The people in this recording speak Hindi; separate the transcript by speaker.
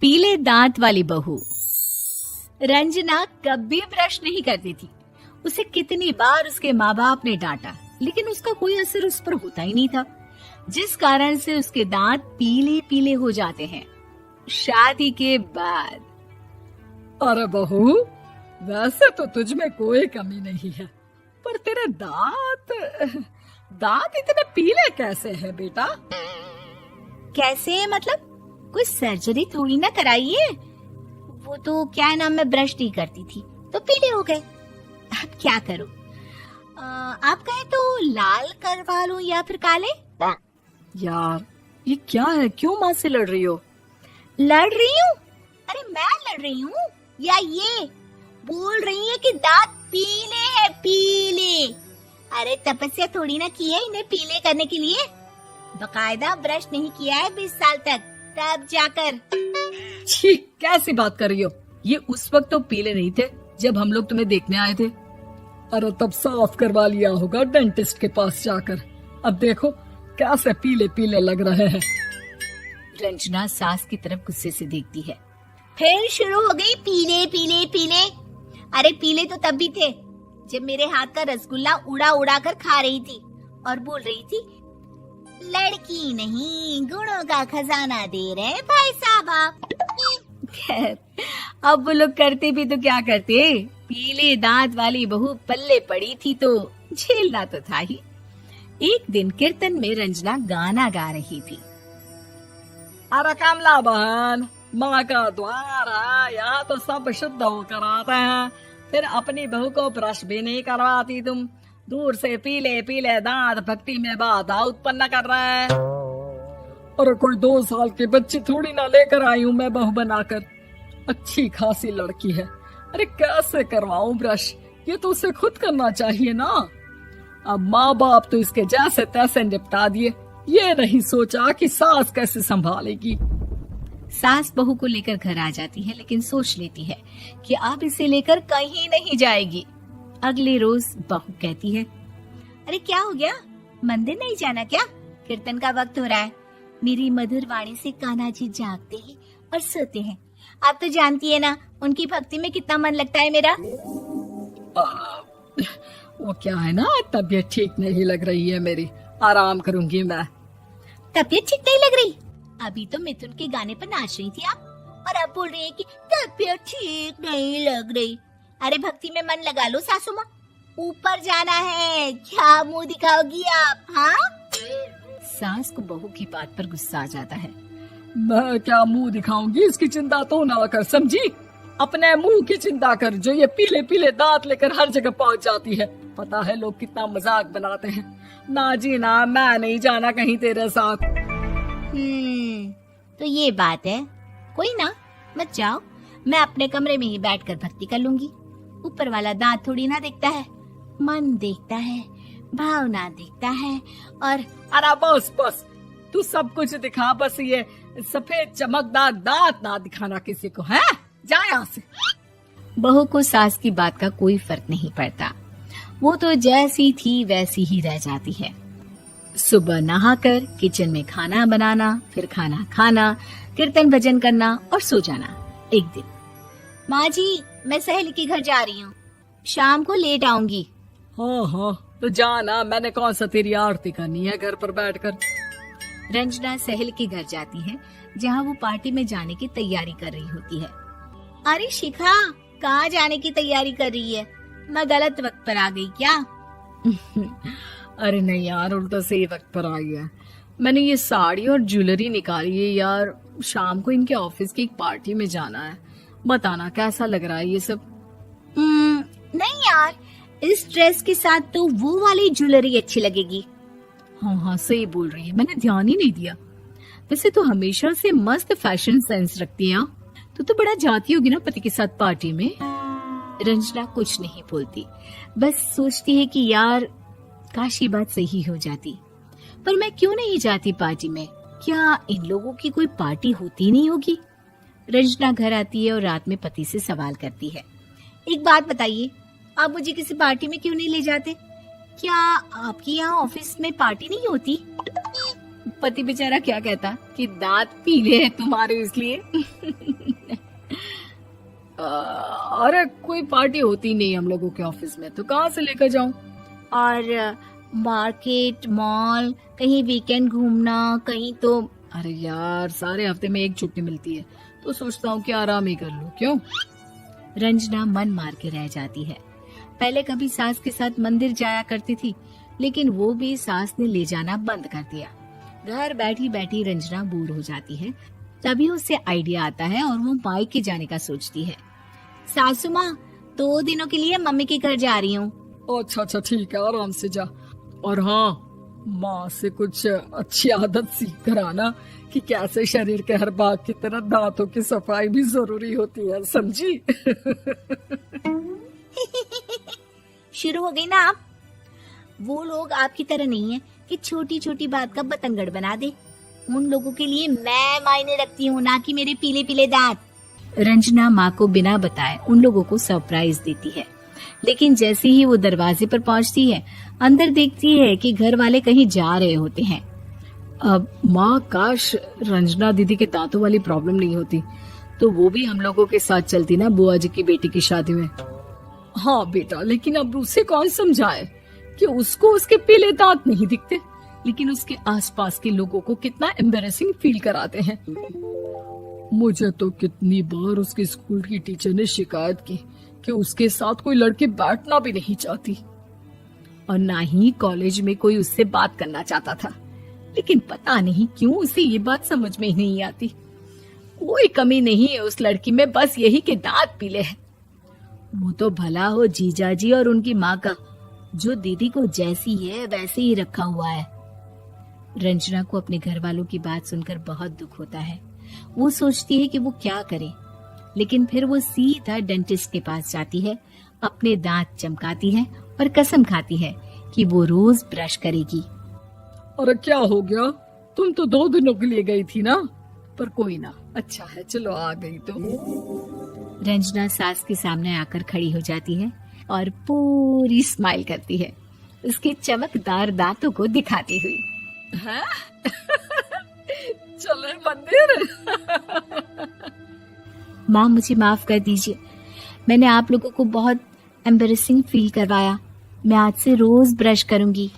Speaker 1: पीले दांत वाली बहू। रंजना कभी ब्रश नहीं करती थी। उसे कितनी बार उसके माँ बाप ने डांटा, लेकिन उसका कोई असर उस पर होता ही नहीं था, जिस कारण से उसके दांत पीले पीले हो जाते हैं। शादी के बाद।
Speaker 2: अरे बहू, वैसे तो तुझ में कोई कमी नहीं है, पर तेरे दांत इतने पीले कैसे हैं बेटा?
Speaker 1: कैसे मतलब? कोई सर्जरी थोड़ी ना कराई है। वो तो क्या नाम, मैं ब्रश नहीं करती थी तो पीले हो गए। अब क्या करूं? आप कहें तो लाल करवा लूं या फिर काले?
Speaker 2: यार ये क्या है, क्यों माँ से लड़ रही हो?
Speaker 1: लड़ रही हूँ? अरे मैं लड़ रही हूँ या ये बोल रही है कि दांत पीले हैं, पीले। अरे तपस्या थोड़ी ना की है इन्हें पीले करने के लिए। बकायदा ब्रश नहीं किया है 20 साल तक, तब जाकर।
Speaker 2: छी, कैसी बात कर रही हो? ये उस वक्त तो पीले नहीं थे जब हम लोग तुम्हें देखने आए थे। अरे तब साफ करवा लिया होगा डेंटिस्ट के पास जाकर। अब देखो कैसे पीले पीले लग रहे हैं।
Speaker 1: रंजना सास की तरफ गुस्से से देखती है। फिर शुरू हो गई पीले पीले पीले। अरे पीले तो तब भी थे जब मेरे हाथ का रसगुल्ला उड़ा उड़ा कर खा रही थी और बोल रही थी, लड़की नहीं गुणों का खजाना दे रहे भाई साहब आप। खैर, अब वो लोग करते भी तो क्या करते, पीले दांत वाली बहू पल्ले पड़ी थी तो झेलना तो था ही। एक दिन कीर्तन में रंजना गाना गा रही थी।
Speaker 2: अरे कमला बहन, माँ का द्वार है, यहाँ तो सब शुद्ध होकर आते हैं, फिर अपनी बहू को ब्रश भी नहीं करवाती तुम। दूर से पीले पीले दांत भक्ति में बाधा उत्पन्न कर रहे हैं। अरे कोई 2 साल के बच्चे थोड़ी ना लेकर आई हूँ मैं बहू बनाकर। अच्छी खासी लड़की है, अरे कैसे करवाऊं ब्रश? ये तो उसे खुद करना चाहिए ना। अब माँ बाप तो इसके जैसे तैसे निपटा दिए, ये नहीं सोचा कि सास कैसे संभालेगी।
Speaker 1: सास बहू को लेकर घर आ जाती है, लेकिन सोच लेती है कि अब इसे लेकर कहीं नहीं जाएगी। अगले रोज बहू कहती है, अरे क्या हो गया, मंदिर नहीं जाना क्या? कीर्तन का वक्त हो रहा है। मेरी मधुर वाणी से कान्हा जी जागते हैं और सोते हैं। आप तो जानती है ना उनकी भक्ति में कितना मन लगता है मेरा।
Speaker 2: वो क्या है ना, तबीयत ठीक नहीं लग रही है मेरी, आराम करूंगी मैं।
Speaker 1: तबीयत ठीक नहीं लग रही? अभी तो मिथुन के गाने पर नाच रही थी आप, और अब बोल रही है कि तबीयत ठीक नहीं लग रही। अरे भक्ति में मन लगा लो सासू माँ, ऊपर जाना है, क्या मुंह दिखाओगी आप? हाँ? सास को बहू की बात पर गुस्सा आ जाता है।
Speaker 2: मैं क्या मुंह दिखाऊंगी, इसकी चिंता तो ना कर, समझी? अपने मुंह की चिंता कर, जो ये पीले पीले दांत लेकर हर जगह पहुंच जाती है। पता है लोग कितना मजाक बनाते हैं। ना जी ना, मैं नहीं जाना कहीं तेरे साथ।
Speaker 1: तो ये बात है। कोई ना, मत जाओ, मैं अपने कमरे में ही बैठकर भक्ति कर लूंगी। ऊपर वाला दांत थोड़ी ना देखता है, मन देखता है, भावना देखता है। और
Speaker 2: अरे बस बस, तू सब कुछ दिखा, बस ये सफेद चमकदार दांत ना दिखाना किसी को, है? जा यहाँ से।
Speaker 1: बहू को सास की बात का कोई फर्क नहीं पड़ता, वो तो जैसी थी वैसी ही रह जाती है। सुबह नहाकर किचन में खाना बनाना, फिर खाना खाना, कीर्तन भजन करना और सो जाना। एक दिन, माँ जी मैं सहेली के घर जा रही हूँ, शाम को लेट आऊंगी।
Speaker 2: हाँ हाँ तो जाना, मैंने कौन सा तेरी आरती करनी है घर पर बैठकर।
Speaker 1: रंजना सहेली के घर जाती है, जहाँ वो पार्टी में जाने की तैयारी कर रही होती है। अरे शिखा, कहाँ जाने की तैयारी कर रही है? मैं गलत वक्त पर आ गई क्या?
Speaker 2: अरे नहीं यार, उल्टा सही वक्त पर आई है। मैंने ये साड़ी और ज्वेलरी निकाली है यार, शाम को इनके ऑफिस की एक पार्टी में जाना है। बताना कैसा लग रहा है ये सब?
Speaker 1: नहीं यार, इस ड्रेस के साथ तो वो वाली ज्वेलरी अच्छी लगेगी।
Speaker 2: हाँ हाँ सही बोल रही है, मैंने ध्यान ही नहीं दिया। वैसे तो हमेशा से मस्त फैशन सेंस रखती है। तो बड़ा जाती होगी ना पति के साथ पार्टी में। रंजना कुछ नहीं बोलती, बस सोचती है कि यार काश ये बात सही हो जाती, पर मैं क्यों नहीं जाती पार्टी में? क्या इन लोगों की कोई पार्टी होती नहीं होगी? रंजना घर आती है और रात में पति से सवाल करती है, एक बात बताइए, आप मुझे किसी पार्टी में क्यों नहीं ले जाते? क्या आपकी यहाँ ऑफिस में पार्टी नहीं होती?
Speaker 1: पति बेचारा क्या कहता कि दांत पीले हैं तुम्हारे इसलिए।
Speaker 2: अरे कोई पार्टी होती नहीं हम लोगों के ऑफिस में, तो कहाँ से लेकर जाऊं?
Speaker 1: और मार्केट, मॉल, कहीं वीकेंड घूमना, कहीं तो।
Speaker 2: अरे यार सारे हफ्ते में एक छुट्टी मिलती है, तो सोचता हूँ कि आराम ही कर लूं। क्यों?
Speaker 1: रंजना मन मार के रह जाती है। पहले कभी सास के साथ मंदिर जाया करती थी, लेकिन वो भी सास ने ले जाना बंद कर दिया। घर बैठी बैठी रंजना बोर हो जाती है। तभी उसे आइडिया आता है और वो मायके जाने का सोचती है। सासू माँ, 2 दिनों के लिए मम्मी के घर जा रही हूँ।
Speaker 2: अच्छा ठीक है, आराम से जा। और हाँ, माँ से कुछ अच्छी आदत सीख कर आना कि कैसे शरीर के हर भाग की तरह दांतों की सफाई भी जरूरी होती है, समझी?
Speaker 1: शुरू हो गई ना आप। वो लोग आपकी तरह नहीं है कि छोटी छोटी बात का बतंगड़ बना दे। उन लोगों के लिए मैं मायने रखती हूँ, ना कि मेरे पीले पीले दांत। रंजना माँ को बिना बताए उन लोगों को सरप्राइज देती है, लेकिन जैसे ही वो दरवाजे पर पहुंचती है, अंदर देखती है कि घर वाले कहीं जा रहे होते हैं।
Speaker 2: अब माँ, काश रंजना दीदी के दांतों वाली प्रॉब्लम नहीं होती, तो वो भी हम लोगों के साथ चलती ना बुआ जी की बेटी की शादी में। हाँ बेटा, लेकिन अब उसे कौन समझाए कि उसको उसके पीले दांत नहीं दिखते, लेकिन उसके आसपास के लोगों को कितना एम्बैरेसिंग फील कराते हैं। मुझे तो कितनी बार उसके स्कूल की टीचर ने शिकायत की कि उसके साथ कोई लड़की बैठना भी नहीं चाहती, और ना ही कॉलेज में कोई उससे बात करना चाहता था। लेकिन पता नहीं क्यों उसे ये बात समझ में ही नहीं आती। कोई कमी नहीं है उस लड़की में, बस यही कि दांत पीले हैं। वो तो भला हो जीजा जी और उनकी माँ का, जो दीदी को जैसी है वैसे ही रखा हुआ है। रंजना को अपने घर वालों की बात सुनकर बहुत दुख होता है। वो सोचती है कि वो क्या करे, लेकिन फिर वो सीधा डेंटिस्ट के पास जाती है, अपने दांत चमकाती है और कसम खाती है कि वो रोज ब्रश करेगी। अरे क्या हो गया? तुम तो 2 दिनों के लिए गई थी ना, पर कोई ना, अच्छा है, चलो आ गई तो।
Speaker 1: रंजना सास के सामने आकर खड़ी हो जाती है और पूरी स्माइल करती है, उसके चमकदार दांतों को दिखाती हुई।
Speaker 2: हैं? चले मंदिर?
Speaker 1: माँ, मुझे माफ कर दीजिए, मैंने आप लोगों को बहुत एम्बैरेसिंग फील करवाया। मैं आज से रोज ब्रश करूंगी।